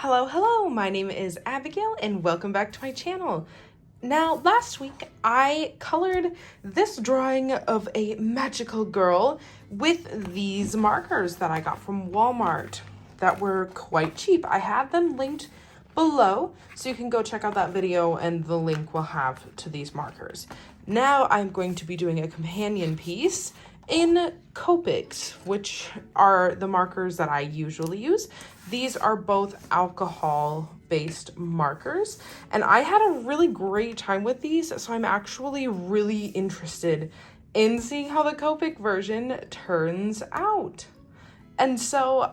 Hello, my name is Abigail and welcome back to my channel. Now, last week I colored this drawing of a magical girl with these markers that I got from Walmart that were quite cheap. I have them linked below, so you can go check out that video and the link will have to these markers. Now I'm going to be doing a companion piece in Copics, which are the markers that I usually use. These are both alcohol-based markers, and I had a really great time with these, so I'm actually really interested in seeing how the Copic version turns out. And so,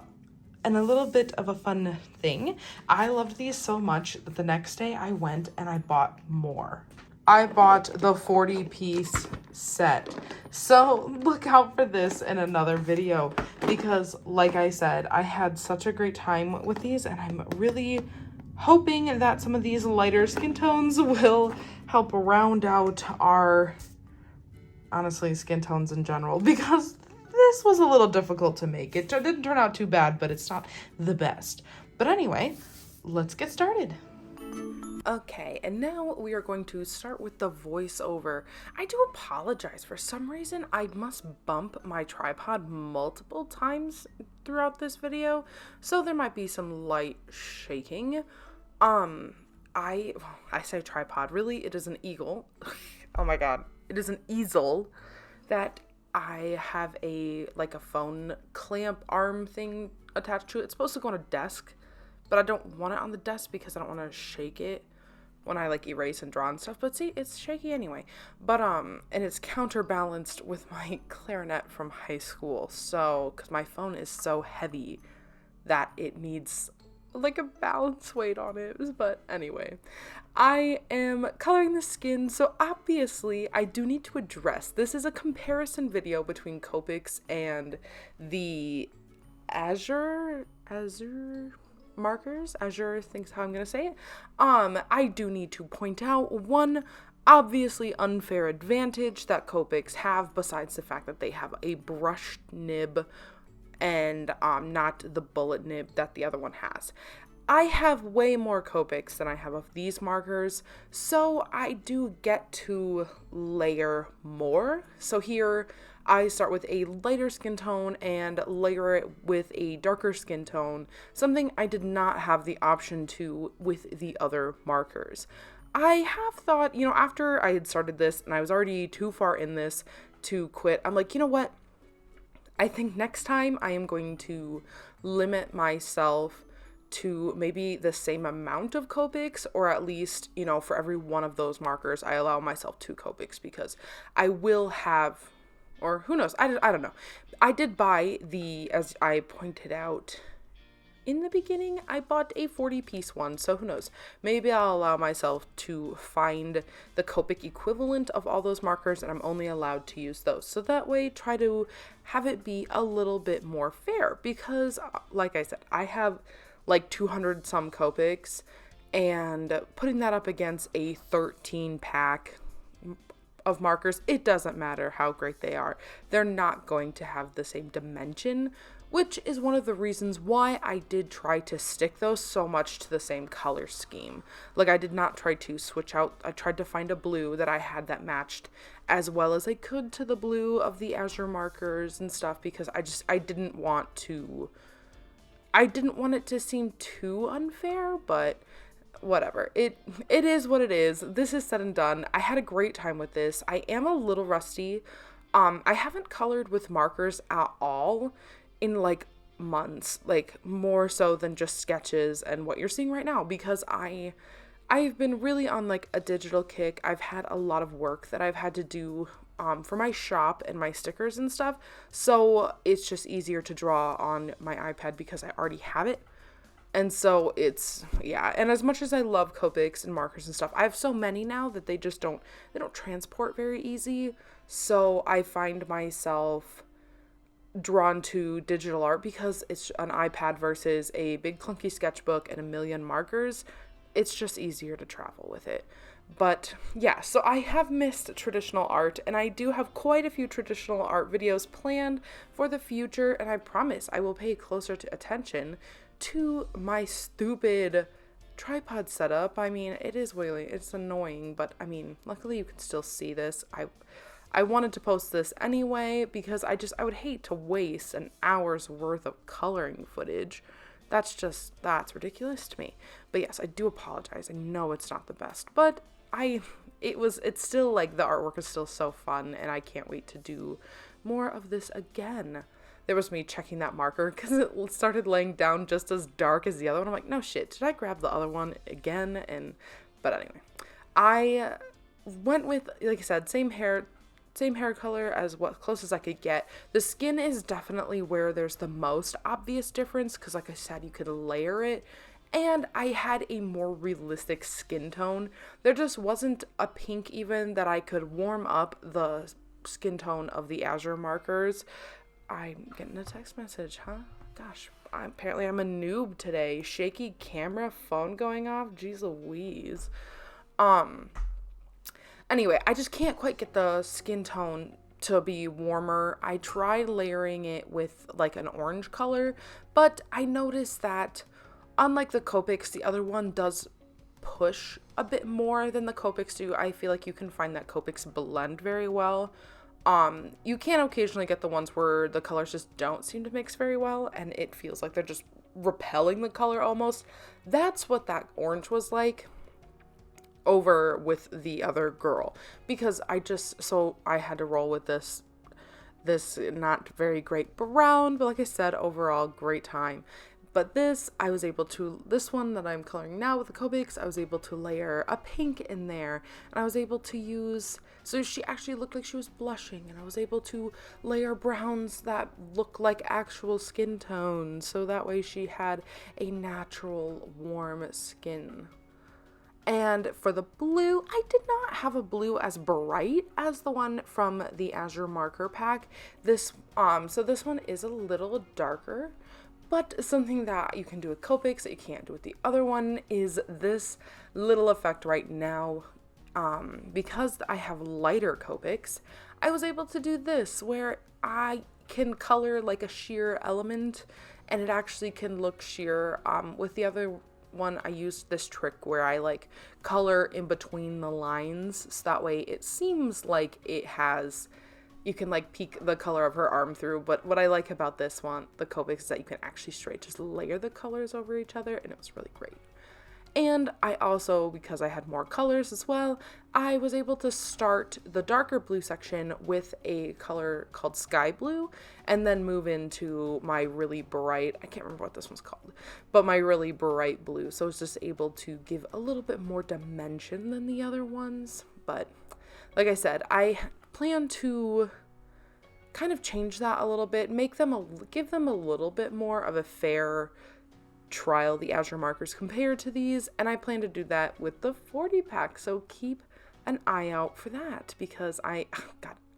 and a little bit of a fun thing, I loved these so much that the next day I went and I bought more. I bought the 40-piece set. So look out for this in another video because, like I said, I had such a great time with these and I'm really hoping that some of these lighter skin tones will help round out our, honestly, skin tones in general, because this was a little difficult to make. It didn't turn out too bad, but it's not the best. But anyway, let's get started. Okay, and now we are going to start with the voiceover. I do apologize. For some reason, I must bump my tripod multiple times throughout this video, so there might be some light shaking. I say tripod. Really, it is an eagle. Oh my god. It is an easel that I have a phone clamp arm thing attached to it. It's supposed to go on a desk, but I don't want it on the desk because I don't want to shake it when I erase and draw and stuff, but see, it's shaky anyway. But and it's counterbalanced with my clarinet from high school, so because my phone is so heavy that it needs a balance weight on it. But anyway, I am coloring the skin, so obviously I do need to address this is a comparison video between Copics and the Azure markers. Azure, thinks how I'm gonna say it. I do need to point out one obviously unfair advantage that Copics have, besides the fact that they have a brushed nib and not the bullet nib that the other one has. I have way more Copics than I have of these markers, so I do get to layer more. So here I start with a lighter skin tone and layer it with a darker skin tone, something I did not have the option to with the other markers. I have thought, after I had started this and I was already too far in this to quit, I'm like, you know what? I think next time I am going to limit myself to maybe the same amount of Copics, or at least, for every one of those markers, I allow myself 2 Copics, because I will have, or who knows, I don't know. I did buy as I pointed out in the beginning, I bought a 40-piece one, so who knows. Maybe I'll allow myself to find the Copic equivalent of all those markers, and I'm only allowed to use those. So that way, try to have it be a little bit more fair, because, like I said, I have 200 some Copics, and putting that up against a 13-pack of markers, it doesn't matter how great they are. They're not going to have the same dimension, which is one of the reasons why I did try to stick those so much to the same color scheme. I did not try to switch out. I tried to find a blue that I had that matched as well as I could to the blue of the Azure markers and stuff, because I didn't want it to seem too unfair, but whatever. It is what it is. This is said and done. I had a great time with this. I am a little rusty. I haven't colored with markers at all in months, more so than just sketches and what you're seeing right now, because I've been really on a digital kick. I've had a lot of work that I've had to do for my shop and my stickers and stuff, so it's just easier to draw on my iPad because I already have it. And so and as much as I love Copics and markers and stuff, I have so many now that they don't transport very easy. So I find myself drawn to digital art because it's an iPad versus a big clunky sketchbook and a million markers. It's just easier to travel with it. But yeah, so I have missed traditional art, and I do have quite a few traditional art videos planned for the future, and I promise I will pay closer attention to my stupid tripod setup. I mean, it's annoying, but I mean, luckily you can still see this. I wanted to post this anyway because I would hate to waste an hour's worth of coloring footage. That's ridiculous to me. But yes, I do apologize. I know it's not the best, but it's still like the artwork is still so fun, and I can't wait to do more of this again. There was me checking that marker because it started laying down just as dark as the other one. I'm like, no shit, did I grab the other one again? But anyway, I went with, like I said, same hair color as what close as I could get. The skin is definitely where there's the most obvious difference because, like I said, you could layer it. And I had a more realistic skin tone. There just wasn't a pink even that I could warm up the skin tone of the Azure markers. I'm getting a text message, huh? Gosh, apparently I'm a noob today. Shaky camera, phone going off. Jeez Louise. Anyway, I just can't quite get the skin tone to be warmer. I tried layering it with like an orange color, but I noticed that unlike the Copics, the other one does push a bit more than the Copics do. I feel like you can find that Copics blend very well. You can occasionally get the ones where the colors just don't seem to mix very well, and it feels like they're just repelling the color almost. That's what that orange was like over with the other girl, because I had to roll with this not very great brown, but like I said, overall great time. But this one that I'm coloring now with the Copics, I was able to layer a pink in there, and I was able to use, so she actually looked like she was blushing, and I was able to layer browns that look like actual skin tones, so that way she had a natural warm skin. And for the blue, I did not have a blue as bright as the one from the Azure marker pack. So this one is a little darker. But something that you can do with Copics that you can't do with the other one is this little effect right now. Because I have lighter Copics, I was able to do this where I can color like a sheer element and it actually can look sheer. With the other one, I used this trick where I like color in between the lines so that way it seems like you can like peek the color of her arm through. But what I like about this one, the Copics, is that you can actually straight just layer the colors over each other, and it was really great. And I also, because I had more colors as well, I was able to start the darker blue section with a color called sky blue and then move into my really bright, I can't remember what this one's called, but my really bright blue. So I was just able to give a little bit more dimension than the other ones. But like I said, I plan to kind of change that a little bit, give them a little bit more of a fair trial, the Azure markers compared to these, and I plan to do that with the 40 pack, so keep an eye out for that, because I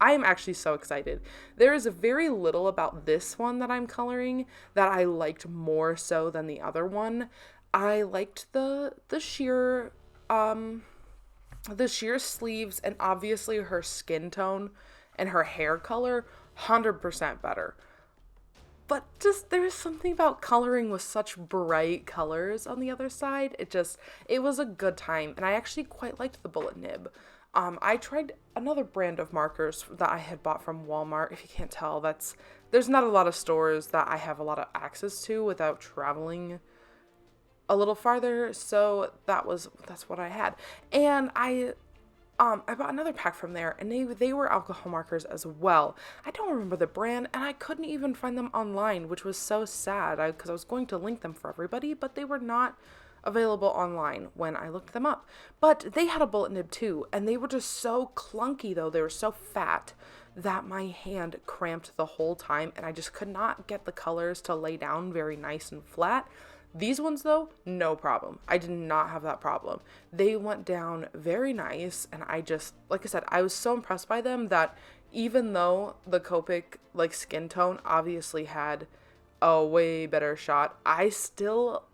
am actually so excited. There is very little about this one that I'm coloring that I liked more so than the other one. I liked the sheer sleeves, and obviously her skin tone and her hair color 100% better. But just there is something about coloring with such bright colors on the other side. It was a good time, and I actually quite liked the bullet nib. I tried another brand of markers that I had bought from Walmart. If you can't tell, there's not a lot of stores that I have a lot of access to without traveling a little farther, so that's what I had. And I bought another pack from there, and they were alcohol markers as well. I don't remember the brand, and I couldn't even find them online, which was so sad, because I was going to link them for everybody, but they were not available online when I looked them up. But they had a bullet nib too, and they were just so clunky though. They were so fat that my hand cramped the whole time, and I just could not get the colors to lay down very nice and flat. These ones though, no problem. I did not have that problem. They went down very nice, and like I said, I was so impressed by them that even though the Copic like skin tone obviously had a way better shot, I still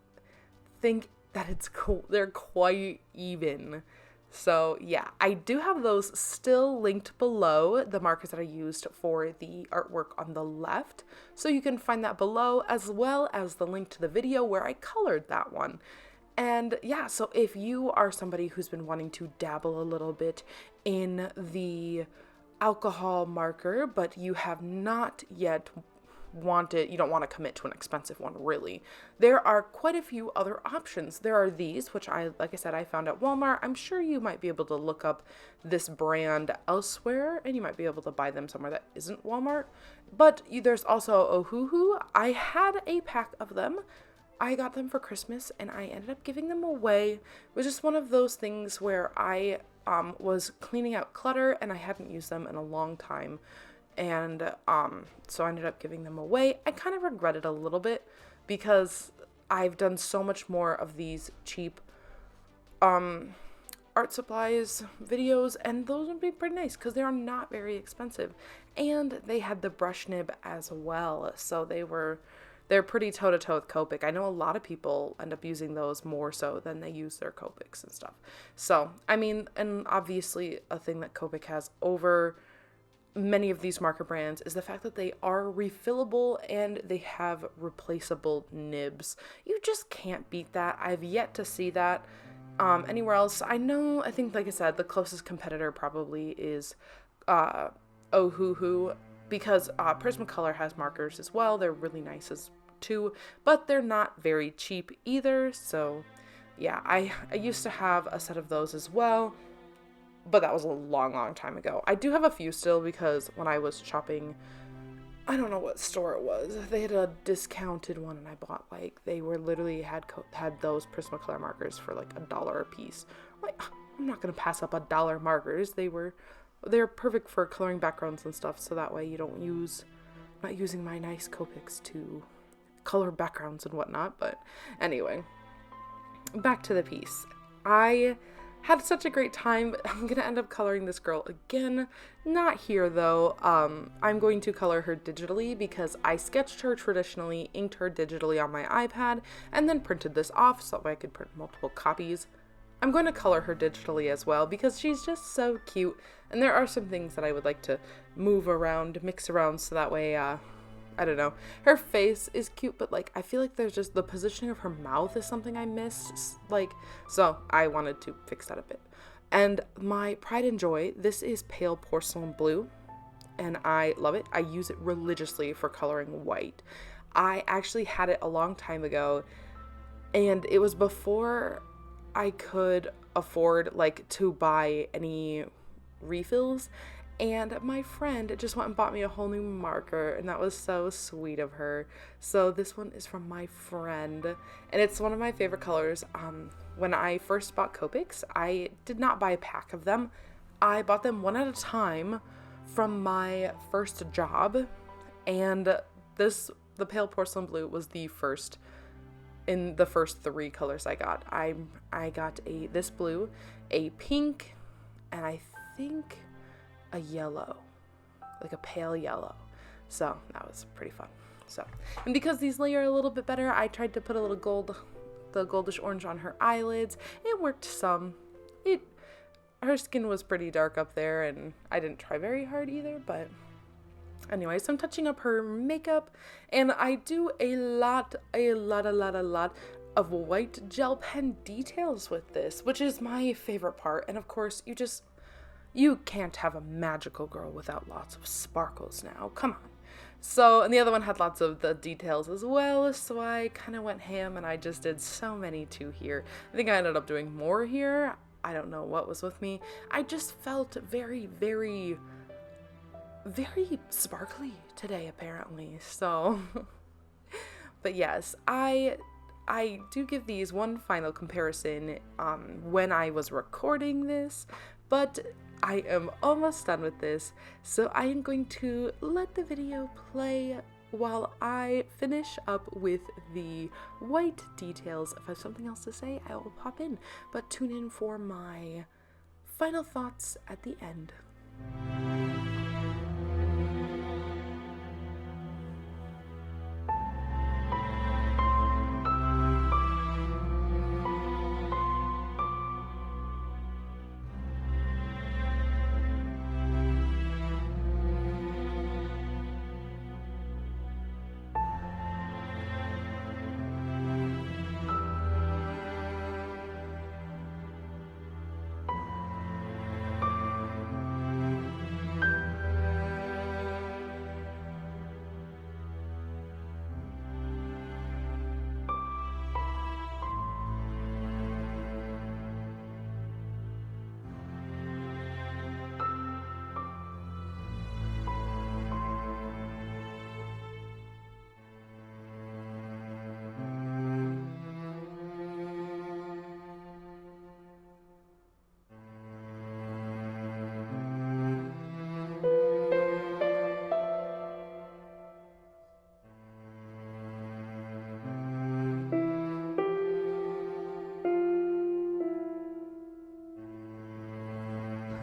think that it's cool. They're quite even. So yeah, I do have those still linked below, the markers that I used for the artwork on the left. So you can find that below, as well as the link to the video where I colored that one. And yeah, so if you are somebody who's been wanting to dabble a little bit in the alcohol marker, but you have not yet you don't want to commit to an expensive one, really, there are quite a few other options. There are these, which like I said, I found at Walmart. I'm sure you might be able to look up this brand elsewhere, and you might be able to buy them somewhere that isn't Walmart. But there's also Ohuhu. I had a pack of them. I got them for Christmas, and I ended up giving them away. It was just one of those things where I was cleaning out clutter, and I hadn't used them in a long time. And so I ended up giving them away. I kind of regret it a little bit because I've done so much more of these cheap art supplies videos, and those would be pretty nice because they are not very expensive. And they had the brush nib as well, so they're pretty toe-to-toe with Copic. I know a lot of people end up using those more so than they use their Copics and stuff. So, I mean, and obviously a thing that Copic has over many of these marker brands is the fact that they are refillable and they have replaceable nibs. You just can't beat that. I've yet to see that anywhere else. I think, like I said, the closest competitor probably is Ohuhu, because Prismacolor has markers as well. They're really nice too, but they're not very cheap either. So yeah, I used to have a set of those as well, but that was a long time ago. I do have a few still because when I was shopping, I don't know what store it was, they had a discounted one, and I bought they were literally had those Prismacolor markers for like $1 a piece. I'm not gonna pass up $1 markers. They're perfect for coloring backgrounds and stuff, so that way you don't not using my nice Copics to color backgrounds and whatnot. But anyway, back to the piece. I had such a great time. I'm gonna end up coloring this girl again. Not here though. I'm going to color her digitally because I sketched her traditionally, inked her digitally on my iPad, and then printed this off so that way I could print multiple copies. I'm going to color her digitally as well because she's just so cute, and there are some things that I would like to move around, mix around, so that way, I don't know. Her face is cute, but I feel like there's just the positioning of her mouth is something I missed, so I wanted to fix that a bit. And my pride and joy, this is pale porcelain blue, and I love it. I use it religiously for coloring white. I actually had it a long time ago, and it was before I could afford to buy any refills, and my friend just went and bought me a whole new marker, and that was so sweet of her. So this one is from my friend, and it's one of my favorite colors. When I first bought Copics, I did not buy a pack of them. I bought them one at a time from my first job, and the pale porcelain blue was the first in the first 3 colors I got. I got this blue, a pink, and I think a yellow, a pale yellow. So that was pretty fun. So, and because these layer a little bit better, I tried to put a little the goldish orange on her eyelids. It worked some. Her skin was pretty dark up there, and I didn't try very hard either, but anyway, so I'm touching up her makeup, and I do a lot of white gel pen details with this, which is my favorite part. And of course, you can't have a magical girl without lots of sparkles now. Come on. So, and the other one had lots of the details as well, so I kind of went ham, and I just did so many too here. I think I ended up doing more here. I don't know what was with me. I just felt very sparkly today, apparently. So but yes, I do give these one final comparison when I was recording this, but I am almost done with this, so I am going to let the video play while I finish up with the white details. If I have something else to say, I will pop in, but tune in for my final thoughts at the end.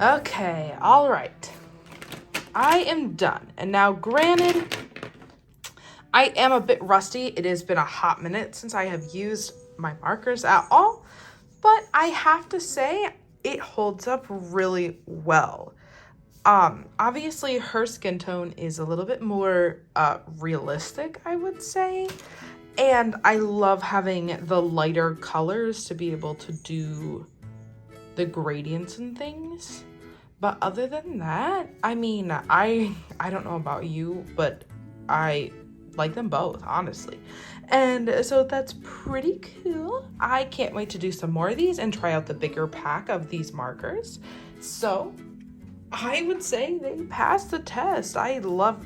Okay, all right. I am done. And now, granted, I am a bit rusty. It has been a hot minute since I have used my markers at all, but I have to say it holds up really well. Obviously her skin tone is a little bit more realistic, I would say. And I love having the lighter colors to be able to do the gradients and things. But other than that, I mean, I don't know about you, but I like them both, honestly. And so that's pretty cool. I can't wait to do some more of these and try out the bigger pack of these markers. So I would say they passed the test. I love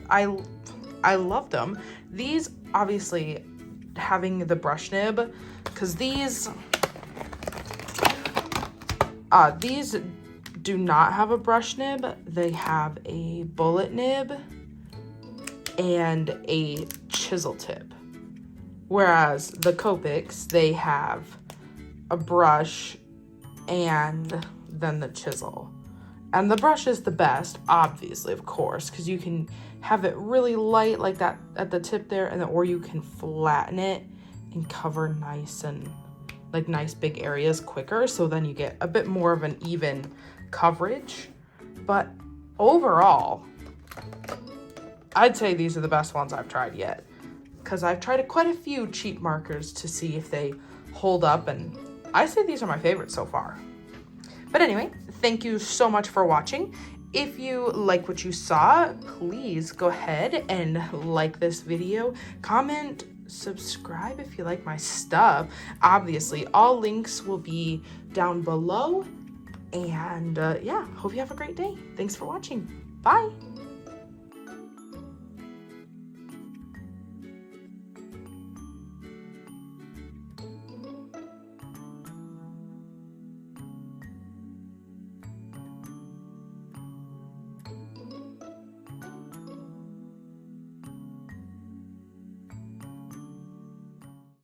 them. These, obviously, having the brush nib, because these do not have a brush nib. They have a bullet nib and a chisel tip. Whereas the Copics, they have a brush and then the chisel. And the brush is the best, obviously, of course, because you can have it really light like that at the tip there, and then, or you can flatten it and cover nice and like nice big areas quicker, so then you get a bit more of an even coverage. But overall, I'd say these are the best ones I've tried yet, because I've tried quite a few cheap markers to see if they hold up, and I say these are my favorites so far. But anyway, thank you so much for watching. If you like what you saw, please go ahead and like this video, comment, subscribe if you like my stuff. Obviously, all links will be down below. And yeah, hope you have a great day. Thanks for watching. Bye.